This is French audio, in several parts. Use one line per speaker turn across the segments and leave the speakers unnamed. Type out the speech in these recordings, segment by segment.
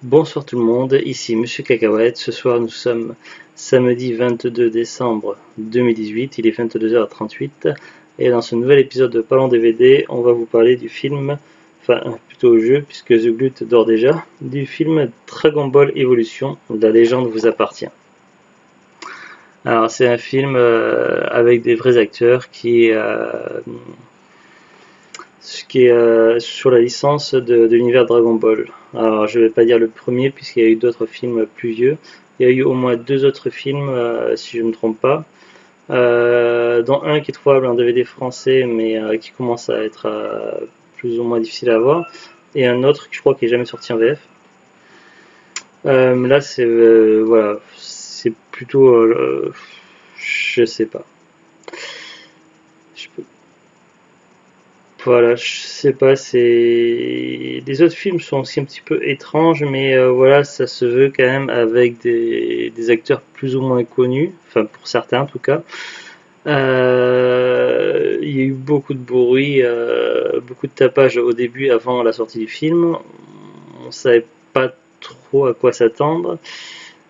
Bonsoir tout le monde, ici Monsieur Cacahuète. Ce soir nous sommes samedi 22 décembre 2018, il est 22h38 et dans ce nouvel épisode de Parlons DVD, on va vous parler du film, enfin plutôt au jeu puisque The Glut dort déjà, du film Dragon Ball Evolution, la légende vous appartient. Alors c'est un film avec des vrais acteurs qui est sur la licence de l'univers Dragon Ball. Alors je vais pas dire le premier puisqu'il y a eu d'autres films plus vieux. Il y a eu au moins deux autres films si je ne me trompe pas. Dont un qui est trouvable en DVD français mais qui commence à être plus ou moins difficile à voir. Et un autre que je crois qui est jamais sorti en VF. Là c'est voilà, c'est plutôt je sais pas. Je peux Voilà, je sais pas, c'est les autres films sont aussi un petit peu étranges, mais voilà, ça se veut quand même avec des acteurs plus ou moins connus, enfin pour certains en tout cas. Il y a eu beaucoup de bruit, beaucoup de tapage au début avant la sortie du film. On savait pas trop à quoi s'attendre,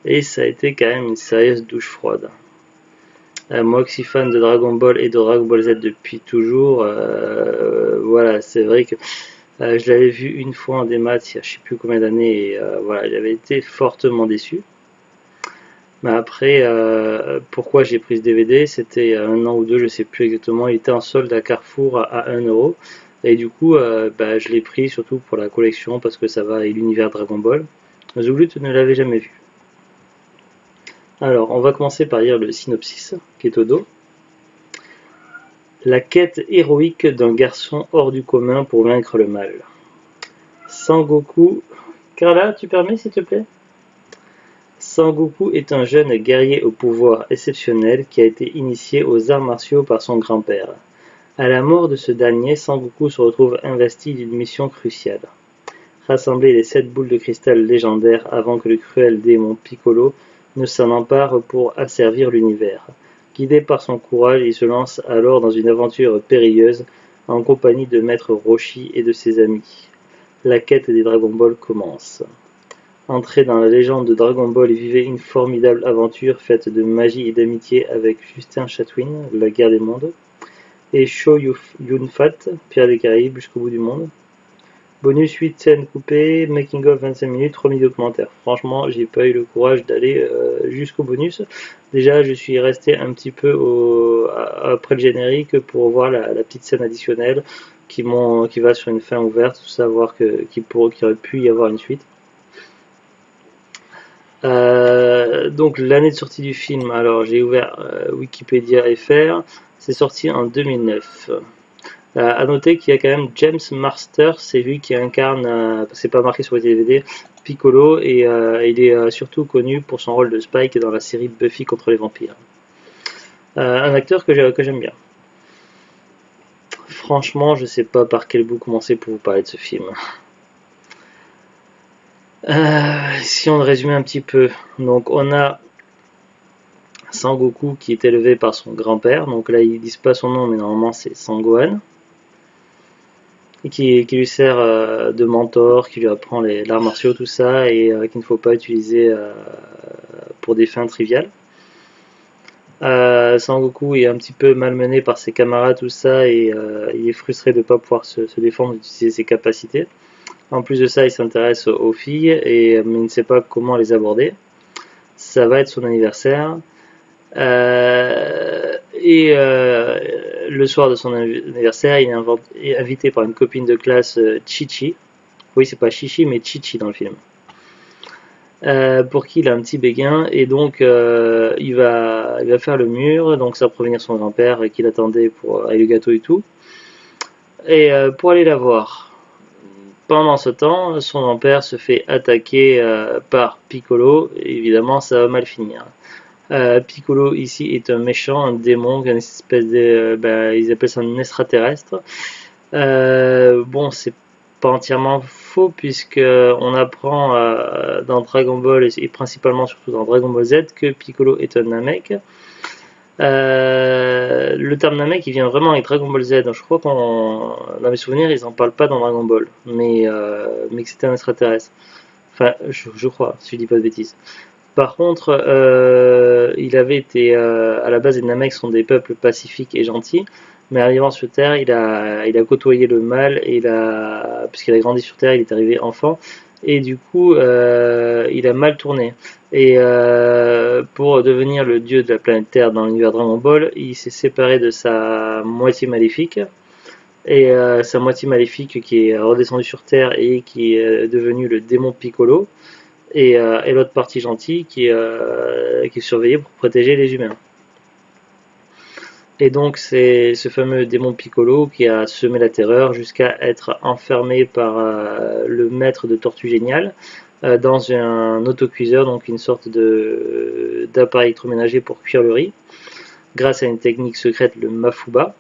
et ça a été quand même une sérieuse douche froide. Moi qui suis fan de Dragon Ball et de Dragon Ball Z depuis toujours, voilà, c'est vrai que je l'avais vu une fois en démat il y a je sais plus combien d'années et voilà, j'avais été fortement déçu. Mais après, pourquoi j'ai pris ce DVD? C'était un an ou deux, je sais plus exactement. Il était en solde à Carrefour à 1 euro. Et du coup, bah, je l'ai pris surtout pour la collection parce que ça va avec l'univers Dragon Ball. Zoulut ne l'avait jamais vu. Alors, on va commencer par lire le synopsis qui est au dos. La quête héroïque d'un garçon hors du commun pour vaincre le mal. Sangoku. Carla, tu permets s'il te plaît? Sangoku est un jeune guerrier au pouvoir exceptionnel qui a été initié aux arts martiaux par son grand-père. À la mort de ce dernier, Sangoku se retrouve investi d'une mission cruciale. Rassembler les 7 boules de cristal légendaires avant que le cruel démon Piccolo ne s'en empare pour asservir l'univers. Guidé par son courage, il se lance alors dans une aventure périlleuse en compagnie de Maître Roshi et de ses amis. La quête des Dragon Ball commence. Entrez dans la légende de Dragon Ball et vivez une formidable aventure faite de magie et d'amitié avec Justin Chatwin, La Guerre des Mondes, et Chow Yun-Fat, Pierre des Caraïbes jusqu'au bout du monde. Bonus 8 scènes coupées, making of 25 minutes, 3000 documentaires. Franchement, j'ai pas eu le courage d'aller jusqu'au bonus. Déjà, je suis resté un petit peu après le générique pour voir la petite scène additionnelle qui va sur une fin ouverte, tout savoir qu'il aurait pu y avoir une suite. Donc l'année de sortie du film, alors j'ai ouvert Wikipédia FR, c'est sorti en 2009. À noter qu'il y a quand même James Marster, c'est lui qui incarne, c'est pas marqué sur les DVD, Piccolo, et il est surtout connu pour son rôle de Spike dans la série Buffy contre les vampires. Un acteur que j'aime bien. Franchement, je sais pas par quel bout commencer pour vous parler de ce film. Si on le résumait un petit peu, donc on a Sangoku qui est élevé par son grand-père, donc là ils disent pas son nom mais normalement c'est Sangohan, et qui lui sert de mentor, qui lui apprend l'art martiaux, tout ça, et qu'il ne faut pas utiliser pour des fins triviales. Sangoku est un petit peu malmené par ses camarades, tout ça, et il est frustré de ne pas pouvoir se défendre, d'utiliser ses capacités. En plus de ça, il s'intéresse aux filles, mais il ne sait pas comment les aborder. Ça va être son anniversaire. Le soir de son anniversaire, il est invité par une copine de classe, Chichi. Oui, c'est pas Chichi, mais Chichi dans le film. Pour qui il a un petit béguin, et donc il va faire le mur, donc ça va prévenir son grand-père qui l'attendait avec le gâteau et tout. Et pour aller la voir. Pendant ce temps, son grand-père se fait attaquer par Piccolo, et évidemment ça va mal finir. Piccolo ici est un méchant, un démon, une espèce de, ils appellent ça un extraterrestre. Bon, c'est pas entièrement faux puisque on apprend dans Dragon Ball et principalement surtout dans Dragon Ball Z que Piccolo est un Namek. Le terme Namek il vient vraiment avec Dragon Ball Z. Donc, je crois dans mes souvenirs ils en parlent pas dans Dragon Ball, mais que c'était un extraterrestre. Enfin, je crois, si je dis pas de bêtises. Par contre, il avait été, à la base, les Namecs sont des peuples pacifiques et gentils, mais arrivant sur Terre, il a côtoyé le mal, et puisqu'il a grandi sur Terre, il est arrivé enfant, et du coup, il a mal tourné. Et pour devenir le dieu de la planète Terre dans l'univers Dragon Ball, il s'est séparé de sa moitié maléfique, et sa moitié maléfique qui est redescendue sur Terre et qui est devenue le démon Piccolo, et l'autre partie gentille qui est surveillée pour protéger les humains. Et donc c'est ce fameux démon Piccolo qui a semé la terreur jusqu'à être enfermé par le maître de Tortue Géniale dans un autocuiseur, donc une sorte d'appareil électroménager pour cuire le riz, grâce à une technique secrète, le Mafuba.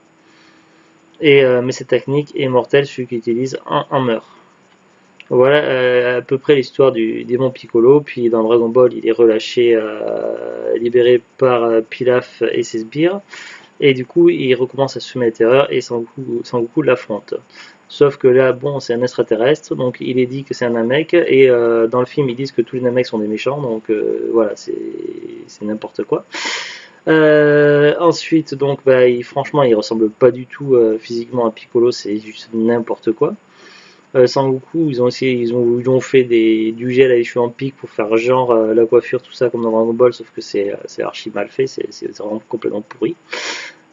Mais cette technique est mortelle, celui qui l'utilise en meurt. Voilà à peu près l'histoire du démon Piccolo. Puis dans Dragon Ball, il est relâché, libéré par Pilaf et ses sbires. Et du coup, il recommence à semer la terreur et Sangoku l'affronte. Sauf que là, bon, c'est un extraterrestre, donc il est dit que c'est un Namek, et dans le film, ils disent que tous les Nameks sont des méchants, donc voilà, c'est n'importe quoi. Ensuite, donc, bah, franchement, il ressemble pas du tout physiquement à Piccolo, c'est juste n'importe quoi. Sangoku, ils ont fait du gel à les cheveux en pique pour faire genre la coiffure, tout ça, comme dans Dragon Ball, sauf que c'est archi mal fait, c'est vraiment complètement pourri.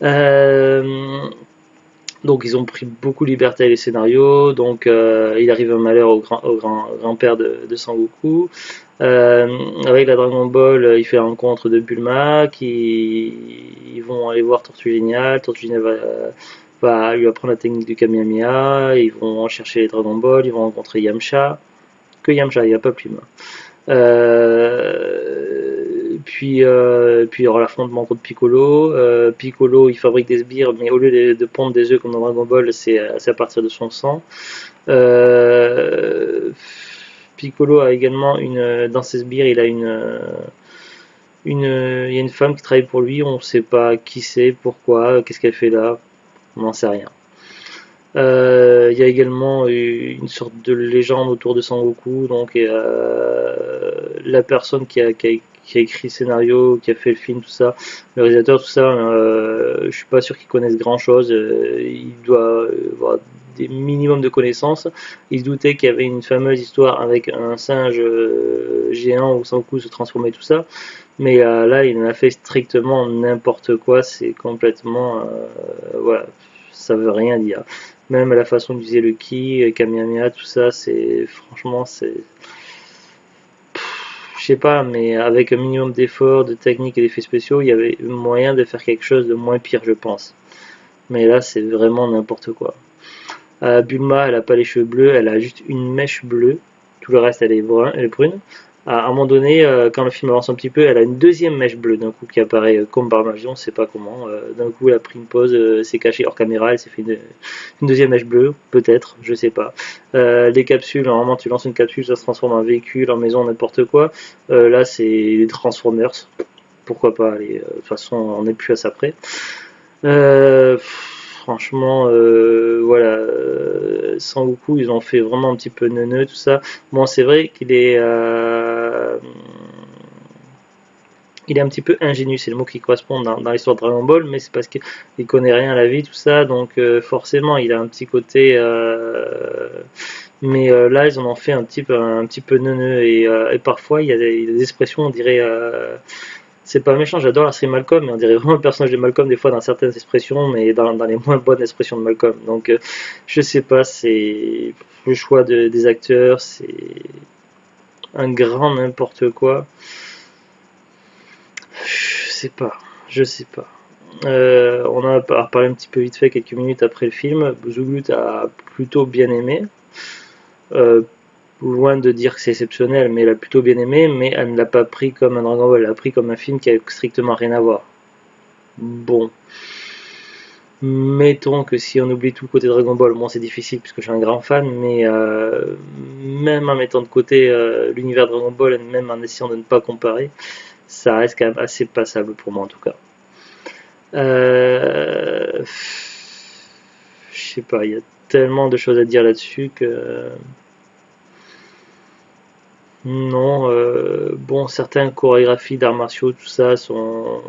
Euh, donc ils ont pris beaucoup de liberté avec les scénarios. Donc il arrive un malheur au grand-père de Sangoku. Avec la Dragon Ball, il fait la rencontre de Bulma, ils vont aller voir Tortue Géniale. Tortue Géniale va lui apprendre la technique du Kamehameha. Ils vont chercher les Dragon Ball, ils vont rencontrer Yamcha. Que Yamcha, il n'y a pas Pluma. Puis il y aura l'affrontement contre Piccolo. Piccolo, il fabrique des sbires, mais au lieu de pondre des œufs comme dans Dragon Ball, c'est à partir de son sang. Euh, Piccolo a également dans ses sbires, il y a une femme qui travaille pour lui. On ne sait pas qui c'est, pourquoi, qu'est-ce qu'elle fait là. On n'en sait rien. Il y a également une sorte de légende autour de Sangoku, donc la personne qui a écrit le scénario, qui a fait le film, tout ça, le réalisateur, tout ça, je suis pas sûr qu'il connaisse grand chose. Il doit avoir des minimums de connaissances. Il se doutait qu'il y avait une fameuse histoire avec un singe géant où Sangoku se transformait, tout ça, mais là il en a fait strictement n'importe quoi. C'est complètement voilà, ça veut rien dire. Même la façon d'utiliser le ki, Kamehameha, tout ça, franchement, je sais pas, mais avec un minimum d'efforts, de technique et d'effets spéciaux, il y avait moyen de faire quelque chose de moins pire, je pense. Mais là, c'est vraiment n'importe quoi. Bulma, elle a pas les cheveux bleus, elle a juste une mèche bleue. Tout le reste, elle est brune. À un moment donné, quand le film avance un petit peu, elle a une deuxième mèche bleue d'un coup qui apparaît comme par magie, on ne sait pas comment. D'un coup, elle a pris une pause, s'est cachée hors caméra, elle s'est fait une deuxième mèche bleue, peut-être, je sais pas. Les capsules, normalement, tu lances une capsule, ça se transforme en véhicule, en maison, n'importe quoi. Là, c'est les Transformers. Pourquoi pas, allez, de toute façon, on n'est plus à ça près. Franchement, voilà, Sangoku, ils ont fait vraiment un petit peu neuneux, tout ça. Bon, c'est vrai il est un petit peu ingénu, c'est le mot qui correspond dans l'histoire de Dragon Ball, mais c'est parce qu'il connaît rien à la vie, tout ça, donc forcément, il a un petit côté. Mais là, ils en ont fait un petit peu neuneux, et parfois, il y a des expressions, on dirait. C'est pas méchant, j'adore la série Malcolm, mais on dirait vraiment le personnage de Malcolm des fois dans certaines expressions, mais dans les moins bonnes expressions de Malcolm. Donc je sais pas, c'est le choix des acteurs, c'est un grand n'importe quoi. Je sais pas. On en a parlé un petit peu vite fait quelques minutes après le film. Zougout a plutôt bien aimé. Euh, Loin de dire que c'est exceptionnel, mais elle a plutôt bien aimé, mais elle ne l'a pas pris comme un Dragon Ball, elle l'a pris comme un film qui a strictement rien à voir. Bon, mettons que si on oublie tout le côté Dragon Ball, bon c'est difficile puisque je suis un grand fan, mais même en mettant de côté l'univers Dragon Ball, et même en essayant de ne pas comparer, ça reste quand même assez passable pour moi en tout cas. Je sais pas, il y a tellement de choses à dire là-dessus que Non, bon, certaines chorégraphies d'arts martiaux, tout ça, sont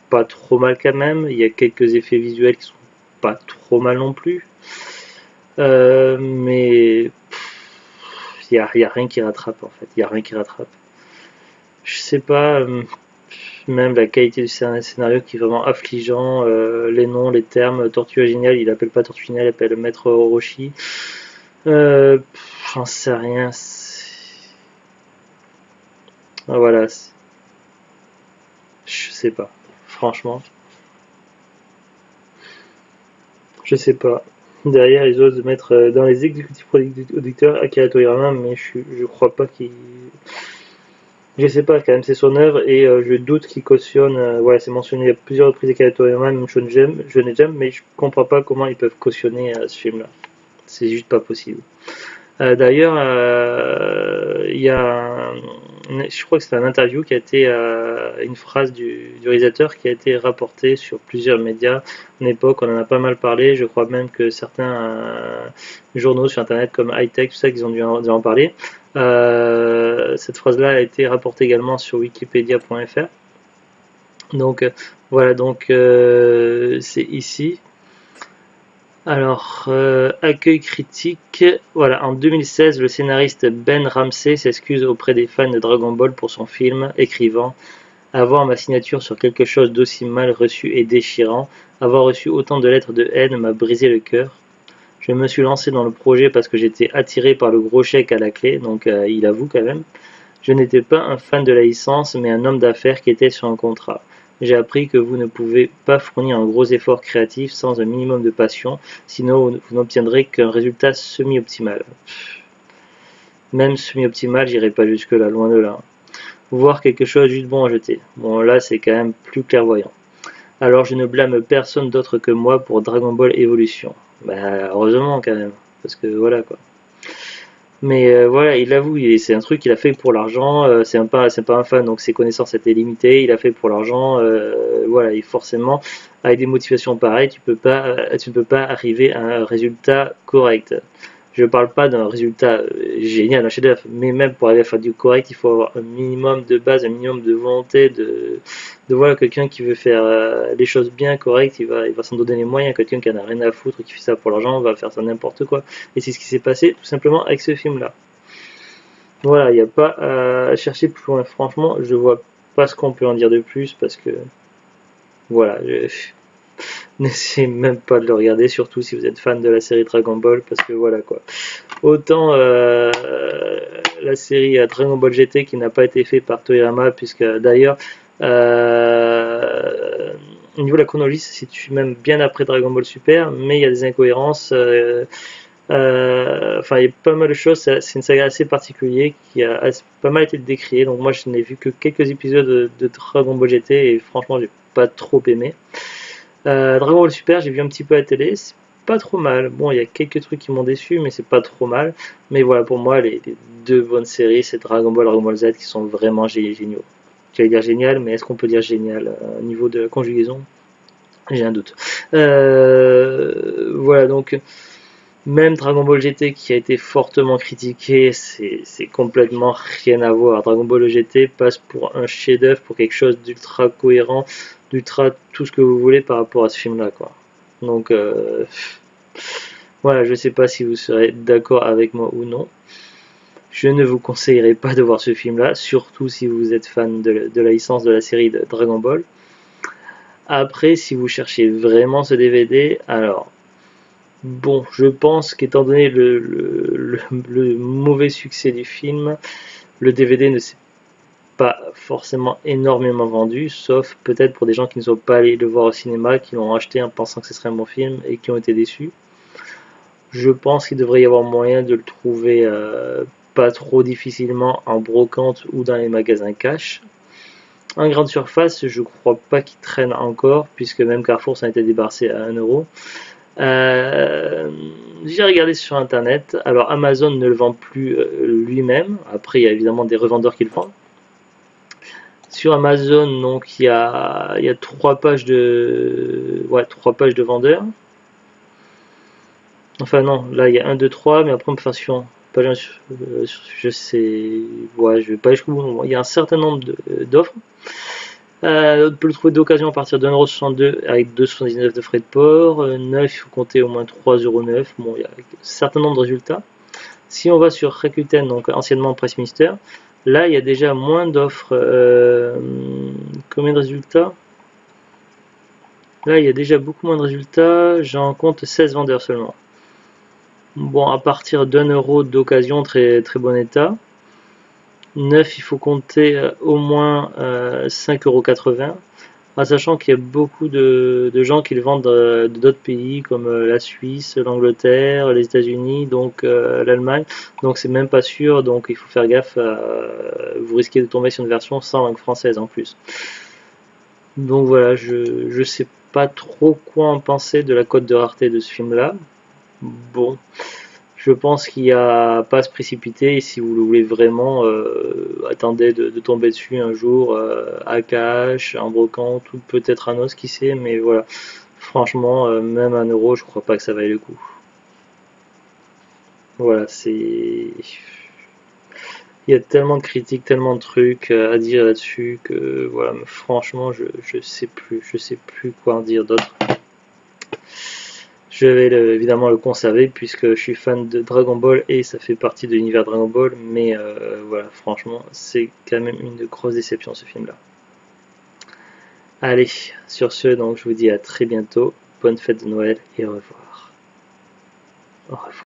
pas trop mal quand même. Il y a quelques effets visuels qui sont pas trop mal non plus. Mais y a rien qui rattrape en fait. Il y a rien qui rattrape. Je sais pas, même la qualité du scénario qui est vraiment affligeant. Les noms, les termes, Tortue Génial, il appelle pas Tortue Génial, il appelle Maître Orochi. J'en sais rien. Voilà, je sais pas. Franchement, je sais pas. Derrière, ils osent mettre dans les exécutifs producteurs Akira Toriyama, mais je crois pas qu'il. Je sais pas, quand même, c'est son œuvre et je doute qu'il cautionne. Ouais, c'est mentionné à plusieurs reprises Akira Toriyama, même Shonen Jump, mais je comprends pas comment ils peuvent cautionner ce film-là. C'est juste pas possible. D'ailleurs, il y a, je crois que c'est un interview qui a été, une phrase du réalisateur qui a été rapportée sur plusieurs médias. À l'époque, on en a pas mal parlé. Je crois même que certains journaux sur Internet comme High Tech, tout ça, qu'ils ont dû en parler. Cette phrase-là a été rapportée également sur Wikipedia.fr. Donc voilà, donc c'est ici. Alors, accueil critique. Voilà, en 2016, le scénariste Ben Ramsey s'excuse auprès des fans de Dragon Ball pour son film, écrivant: avoir ma signature sur quelque chose d'aussi mal reçu et déchirant, avoir reçu autant de lettres de haine m'a brisé le cœur. Je me suis lancé dans le projet parce que j'étais attiré par le gros chèque à la clé, donc il avoue quand même. Je n'étais pas un fan de la licence, mais un homme d'affaires qui était sur un contrat. J'ai appris que vous ne pouvez pas fournir un gros effort créatif sans un minimum de passion, sinon vous n'obtiendrez qu'un résultat semi-optimal. Même semi-optimal, j'irai pas jusque-là, loin de là. Voir quelque chose juste bon à jeter. Bon, là, c'est quand même plus clairvoyant. Alors, je ne blâme personne d'autre que moi pour Dragon Ball Evolution. Bah, heureusement quand même, parce que voilà quoi. Mais voilà, il avoue, c'est un truc qu'il a fait pour l'argent. C'est pas un fan, donc ses connaissances étaient limitées. Il a fait pour l'argent. Voilà, et forcément, avec des motivations pareilles, tu ne peux pas arriver à un résultat correct. Je parle pas d'un résultat génial, un chef-d'œuvre, mais même pour arriver à faire du correct, il faut avoir un minimum de base, un minimum de volonté, de voilà, quelqu'un qui veut faire les choses bien, correctes, il va s'en donner les moyens. Quelqu'un qui en a rien à foutre, qui fait ça pour l'argent, va faire ça n'importe quoi. Et c'est ce qui s'est passé tout simplement avec ce film-là. Voilà, il n'y a pas à chercher plus loin. Franchement, je vois pas ce qu'on peut en dire de plus parce que voilà, n'essayez même pas de le regarder, surtout si vous êtes fan de la série Dragon Ball, parce que voilà quoi. Autant la série Dragon Ball GT qui n'a pas été fait par Toriyama, puisque d'ailleurs, au niveau de la chronologie, ça se situe même bien après Dragon Ball Super, mais il y a des incohérences. Enfin, il y a pas mal de choses. C'est une saga assez particulière qui a pas mal été décriée. Donc moi, je n'ai vu que quelques épisodes de Dragon Ball GT et franchement, j'ai pas trop aimé. Dragon Ball Super, j'ai vu un petit peu à la télé, c'est pas trop mal. Bon, il y a quelques trucs qui m'ont déçu, mais c'est pas trop mal. Mais voilà, pour moi, les deux bonnes séries, c'est Dragon Ball Z, qui sont vraiment géniaux. J'allais dire génial, mais est-ce qu'on peut dire génial au niveau de la conjugaison? J'ai un doute. Voilà, donc même Dragon Ball GT qui a été fortement critiqué, c'est complètement rien à voir. Dragon Ball GT passe pour un chef-d'œuvre, pour quelque chose d'ultra cohérent, d'ultra tout ce que vous voulez par rapport à ce film-là, quoi. Donc voilà, je sais pas si vous serez d'accord avec moi ou non. Je ne vous conseillerais pas de voir ce film-là, surtout si vous êtes fan de la licence de la série de Dragon Ball. Après, si vous cherchez vraiment ce DVD, alors bon, je pense qu'étant donné le mauvais succès du film, le DVD ne s'est pas forcément énormément vendu, sauf peut-être pour des gens qui ne sont pas allés le voir au cinéma, qui l'ont acheté en pensant que ce serait un bon film et qui ont été déçus. Je pense qu'il devrait y avoir moyen de le trouver pas trop difficilement en brocante ou dans les magasins cash. En grande surface, je crois pas qu'il traîne encore, puisque même Carrefour s'en était débarrassé à 1€. Euh, j'ai regardé sur internet. Alors Amazon ne le vend plus lui-même. Après, il y a évidemment des revendeurs qui le vendent. Sur Amazon, donc il y a 3 pages de vendeurs. Enfin non, là il y a 1, 2, 3, mais après on peut faire suivant. pas, je sais, ouais, je vais pas jusqu'au bout. Il y a un certain nombre d'offres. On peut le trouver d'occasion à partir de 1,62€ avec 2,79€ de frais de port. Neuf, il faut compter au moins 3,09€. Bon, il y a un certain nombre de résultats. Si on va sur Rakuten, donc anciennement Pressminister, là il y a déjà moins d'offres. Combien de résultats? Là il y a déjà beaucoup moins de résultats. J'en compte 16 vendeurs seulement. Bon, à partir d'1€ d'occasion, très, très bon état. 9, il faut compter au moins 5,80€. Sachant qu'il y a beaucoup de gens qui le vendent d'autres pays comme la Suisse, l'Angleterre, les États-Unis, donc l'Allemagne. Donc c'est même pas sûr, donc il faut faire gaffe. Vous risquez de tomber sur une version sans langue française en plus. Donc voilà, je sais pas trop quoi en penser de la cote de rareté de ce film-là. Bon, je pense qu'il n'y a pas à se précipiter et si vous le voulez vraiment, attendez de tomber dessus un jour à cash, en brocante ou peut-être un os, qui sait, mais voilà. Franchement, même 1€, je crois pas que ça vaille le coup. Voilà, c'est. Il y a tellement de critiques, tellement de trucs à dire là-dessus que voilà, franchement, je sais plus quoi en dire d'autre. Je vais évidemment le conserver puisque je suis fan de Dragon Ball et ça fait partie de l'univers Dragon Ball, mais voilà, franchement, c'est quand même une grosse déception ce film-là. Allez, sur ce, donc je vous dis à très bientôt, bonne fête de Noël et au revoir. Au revoir.